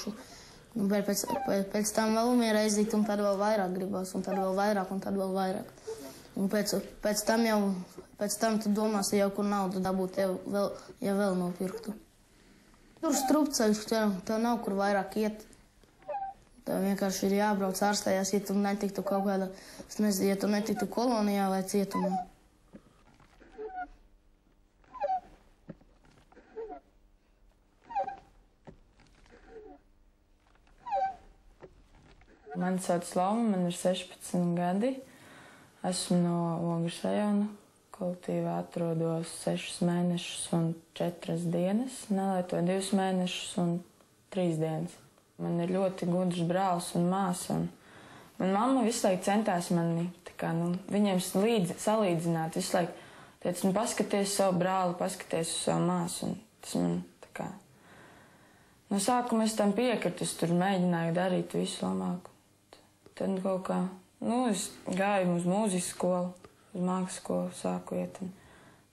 tukšu. Un pēc tam vēl umieraizdīt, un tad vēl vairāk gribās, un tad vēl vairāk, un tad vēl vairāk. Un pēc tam tu domāsi jau, kur naudu dabūt, ja vēl nopirktu. Tur strupceļš, tev nav kur vairāk iet. Tev vienkārši ir jābrauc ārstējās, ja tu netiktu kaut kādā, es nezinu, ja tu netiktu kolonijā vai cietumā. Mani sauc Loma, man ir 16 gadi. Esmu no Ogres rajona. Kolektīvā atrodos 6 mēnešus un 4 dienas. Nelietoju 2 mēnešus un 3 dienas. Man ir ļoti gudrs brālis un māsa. Man mamma visu laiku centās mani viņiem salīdzināt. Visu laiku teica, paskaties savu brāli, paskaties uz savu māsu. Un tas man no sākuma es tam piekritu, es tur mēģināju darīt visu labāku. Tad kaut kā, es gāju uz mūzikas skolu, uz mākslas skolu, sāku iet un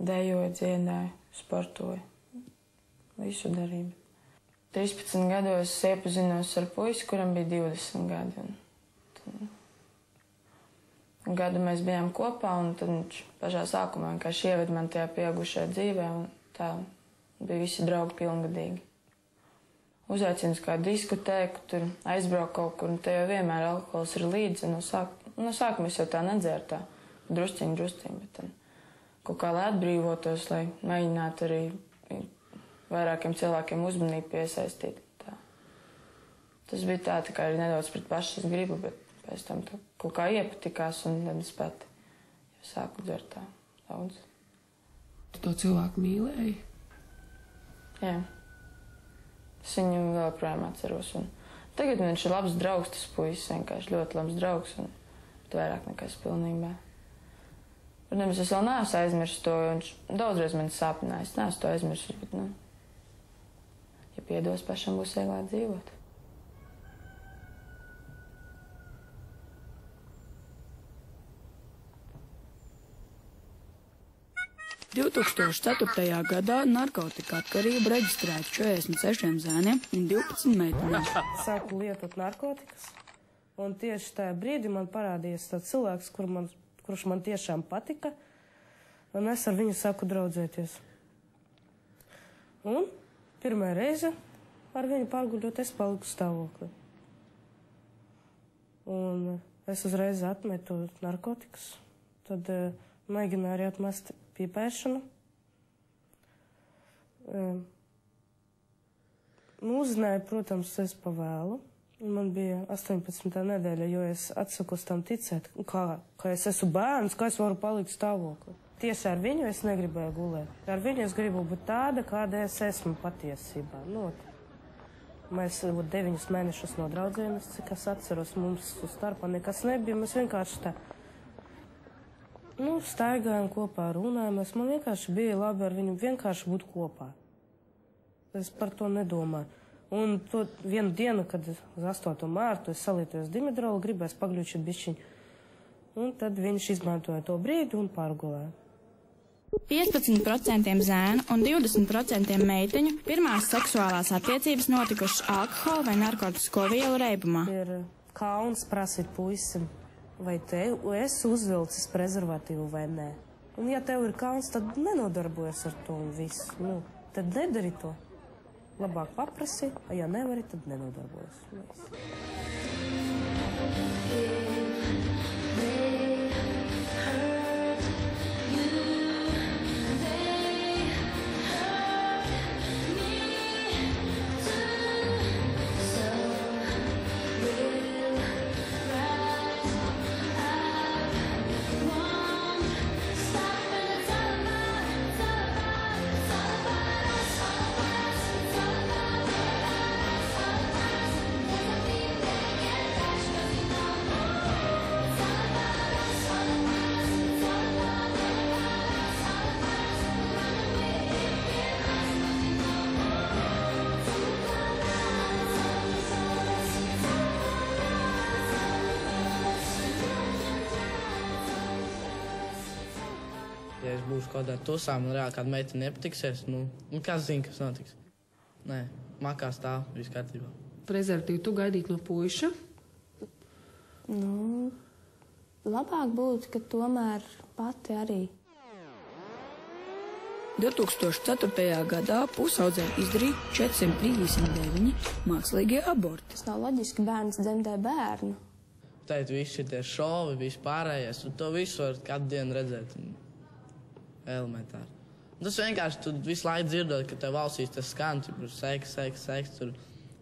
dejoju, dziedāju, sportoju. Visu darīju. 13 gados iepazinos ar puisi, kuram bija 20 gadi. Gadu mēs bijām kopā, un tad viņš pašā sākumā vienkārši ieved man tajā pieaugušajā dzīvē, un tā bija visi draugi pilngadīgi. Uzaicinu uz kādu diskotēku, tur aizbrauku kaut kur, un te jau vienmēr alkohols ir līdzi. No sākuma es jau tā nedzēru tā, drusciņi, bet tad kaut kā lai atbrīvotos, lai mēģinātu arī vairākiem cilvēkiem uzmanību piesaistīt. Tā. Tas bija tā kā arī nedaudz pret pašas gribu, bet pēc tam tā kaut kā iepatikās, un tad es pati jau sāku dzert tā daudz. Tu to cilvēku mīlēji? Jā. Es viņu vēl projām atceros. Tagad viņš ir labs draugs, tas puisis, vienkārši ļoti labs draugs, bet vairāk nekā es pilnībā. Protams, es vēl neesmu aizmirsis to, jo viņš daudzreiz mani sāpinājis. Es neesmu to aizmirsis, bet, ja piedos, pašam būs vieglāk dzīvot. – 2004. gadā narkotika atkarība reģistrēta 46 zēniem un 12 meitenēm. Sāku lietot narkotikas, un tieši tajā brīdī man parādījās tāds cilvēks, kurš man tiešām patika, un es ar viņu sāku draudzēties. Un pirmā reize ar viņu pārguļot, es paliku stāvoklī. Un es uzreiz atmetu narkotikas, tad mēģināju arī atmest pīpēšanu. Uzzināju, protams, es pavēlu. Man bija 18. nedēļa, jo es atsakos tam ticēt, ka es esmu bērns, ka es varu palikt stāvoklī. Tieši ar viņu es negribēju gulēt. Ar viņu es gribu būt tāda, kāda es esmu patiesībā. Mēs 9 mēnešus nodraudzējamies, cik es atceros, mums starpā nekas nebija, mēs vienkārši tā staigājām kopā, runājāmies. Man vienkārši bija labi ar viņu vienkārši būt kopā. Es par to nedomāju. Un to vienu dienu, kad uz 8. mārtu es salietojos dimedrolu, gribēju pagļučīt bišķiņu. Un tad viņš izmantoja to brīdi un pārgulēja. 15% zēnu un 20% meiteņu pirmās seksuālās attiecības notikušas alkohola vai narkotisko vielu reibumā. Ir kauns prasīt puisim, vai tev esi uzvilcis prezervatīvu vai nē. Un ja tev ir kauns, tad nenodarbojas ar to un visu. Tad nedari to. Labāk paprasi, ja nevari, tad nenodarbojas. Ja es būšu kaut kādā tusā, man reāli kāda meita nepatiksies, kas zina, kas notiks. Nē, makā stāv, viss kārtībā. prezervatīvu tu gaidītu no puiša? Nu, labāk būtu, ka tomēr pati arī. 2004. gadā pusaudzē izdarīja 439 mākslīgie aborti. Tas nav loģiski, bērns dzemdē bērnu. Tēt, visi tie šovi, viss pārējais, un to visu var katru dienu redzēt. Elementāri. Tas vienkārši, tu visu laiku dzirdot, ka tev valstīs tas skan, tur seks, tur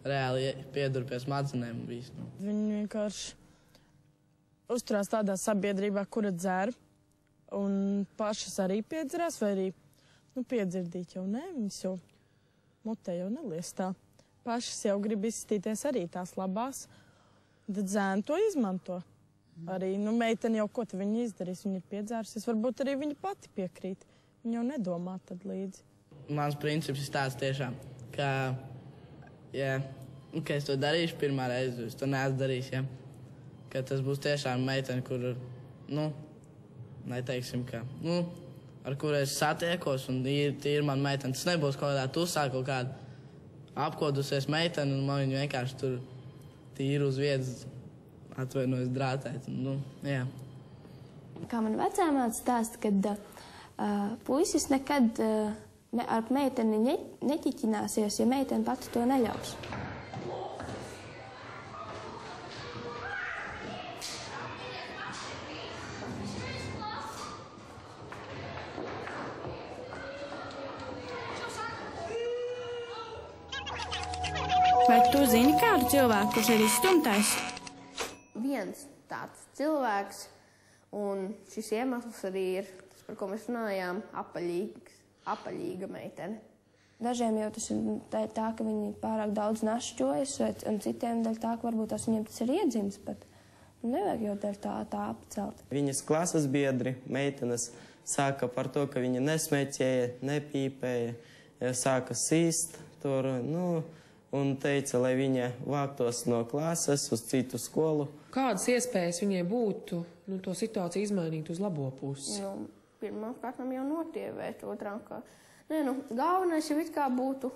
reāli piedur pie smadzenēm un visu. Viņi vienkārši uzturās tādā sabiedrībā, kura dzer, un pašas arī piedzerās, vai arī, piedzirdīt jau ne, viņas jau mutē jau nelies tā. Pašas jau grib izstīties arī tās labās, tad zēni to izmanto. Arī, meiteni jau ko te viņa izdarīs, viņa ir piedzērusies, varbūt arī viņa pati piekrīt. Viņa jau nedomā tad līdzi. Mans princips ir tāds tiešām, ka, ka es to darīšu pirmā reizi, es to neesmu darījis, ka tas būs tiešām meiteni, kur, neteiksim, ka, ar kuru es satiekos, un ir man meiteni. Tas nebūs kaut kādā tusā, kaut kāda apkodusies meiteni, un man viņa vienkārši tur tīri uz vietas atvainojas drātēt. Kā man vecāmāte stāsta, kad puisis nekad ar meiteni neķiķināsies, ja meiteni pati to neļaus. Vai tu zini kādu cilvēku, kurš ir izstumtais? Viens tāds cilvēks, un šis iemesls arī ir tas, par ko mēs runājām, apaļīga meitene. Dažiem jau tas ir tā, ka viņi pārāk daudz našķojas, un citiem dēļ tā, ka varbūt viņiem tas ir iedzims, bet nevajag jau dēļ tā apcelt. Viņas klases biedri, meitenes, sāka par to, ka viņa nesmeķēja, nepīpēja, sāka sīst tur, un teica, lai viņa vāktos no klases uz citu skolu. Kādas iespējas viņai būtu to situāciju izmainīt uz labo pusi? Pirmām kārtām jau notievēt, otrām kā. Galvenais jau it kā būtu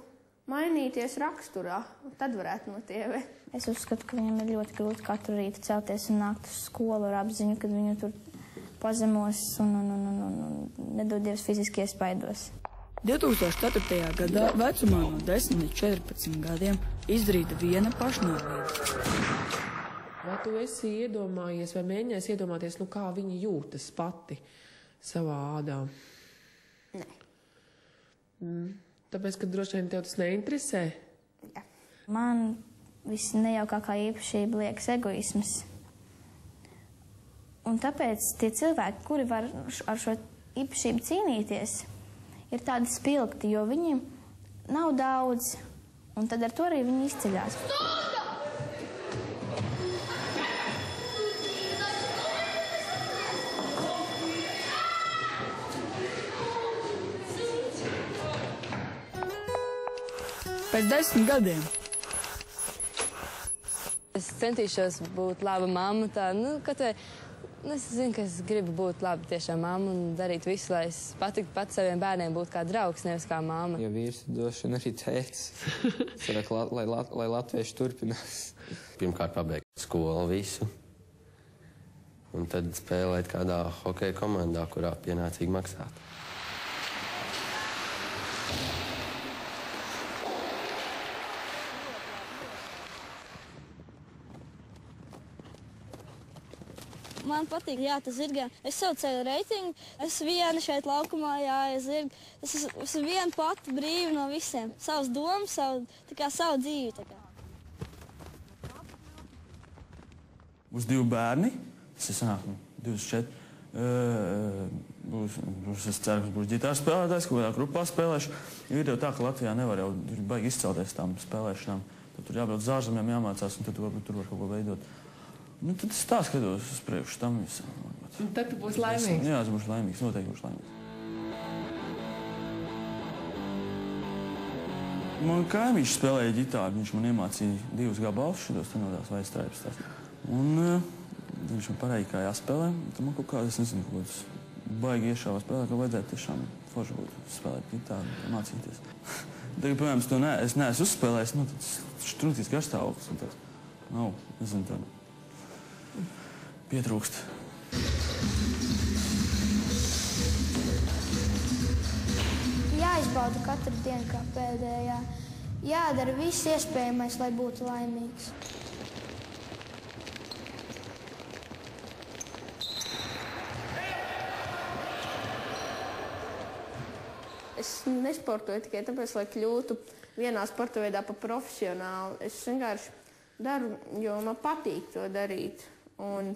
mainīties raksturā, tad varētu notievēt. Es uzskatu, ka viņam ir ļoti grūti katru rītu celties un nākt uz skolu ar apziņu, kad viņu tur pazemos un nedodies fiziski iespaidos. 2004. gadā vecumā no 10 līdz 14 gadiem izdarīta viena pašnāvība. Vai tu esi iedomājies vai mēģinājies iedomāties, kā viņa jūtas pati savā ādā? Nē. Tāpēc, ka droši vien tev tas neinteresē? Jā. Man visnejaukākā īpašība liekas egoisms. Un tāpēc tie cilvēki, kuri var ar šo īpašību cīnīties, ir tādi spilgti, jo viņiem nav daudz, un tad ar to arī viņi izceļās. Pēc 10 gadiem. Es centīšos būt laba mamma, es zinu, ka es gribu būt laba tiešām mamma un darīt visu, lai es patiktu pat saviem bērniem būt kā draugs, nevis kā mamma. Ja vīrs droši vien arī tētis, lai latvieši turpinās. Pirmkārt pabeigt skolu visu, un tad spēlēt kādā hokeja komandā, kurā pienācīgi maksāt. Man patīk, tas zirgā. Es sev ceļu reitingu, es viena šeit laukumā jāies zirgu. Es viena pati brīva no visiem. Savas domas, savu dzīvi. Būs 2 bērni, tas ir sanāk 24. Es ceru, ka būs ģitāras spēlētājs, kaut kādā grupā spēlēšu. Ir jau tā, ka Latvijā nevar jau baigi izcelties tām spēlēšanām. Tad tur jābrauc uz ārzemēm, jāmācās, un tad varbūt tur var kaut ko veidot. Tad es tā skatos uz priekšu tam visam. Un tad tu būsi laimīgs? Jā, es būšu laimīgs, noteikti būšu laimīgs. Man kaimiņš spēlēja ģitāru, viņš man iemācīja 2 gabalus šitos tenodās vai straipas tās. Un viņš man pareizi kā jāspēlē, tad man kaut kāds, es nezinu, kaut kāds baigi iešāvā spēlē, ka vajadzētu tiešām forši būt spēlēt ģitāru, mācīties. piemēram, es neesmu uzspēlējis, nu, tad štrūtīs garstāvoklis. Un tad, nav, nezinu, tā pietrūkst. Jāizbauda katru dienu kā pēdējā. Jādara viss iespējamais, lai būtu laimīgs. Es nesportoju tikai tāpēc, lai kļūtu vienā sporta veidā par profesionālu. Es vienkārši daru, jo man patīk to darīt. Un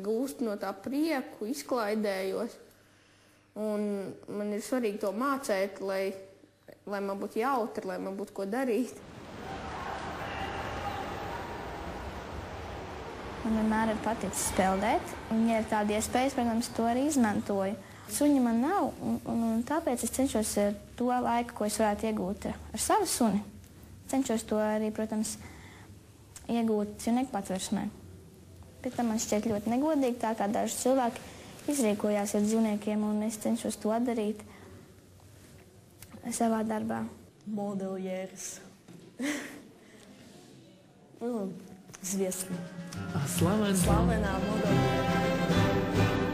gūstu no tā prieku, izklaidējos. Un man ir svarīgi to mācīt, lai man būtu jautri, lai man būtu ko darīt. Man vienmēr ir paticis spēlēt. Un, ja ir tāda iespēja, protams, to arī izmantoju. Suņa man nav, un tāpēc es cenšos to laiku, ko es varētu iegūt ar savu suni. Cenšos to arī, protams, iegūt dzīvnieku patversmē. Pēc tam man šķiet ļoti negodīgi, tā kā daži cilvēki izrīkojās ar dzīvniekiem, un es cenšos to darīt savā darbā. Modeļieris. Zviesma. Slavenā modeļieri.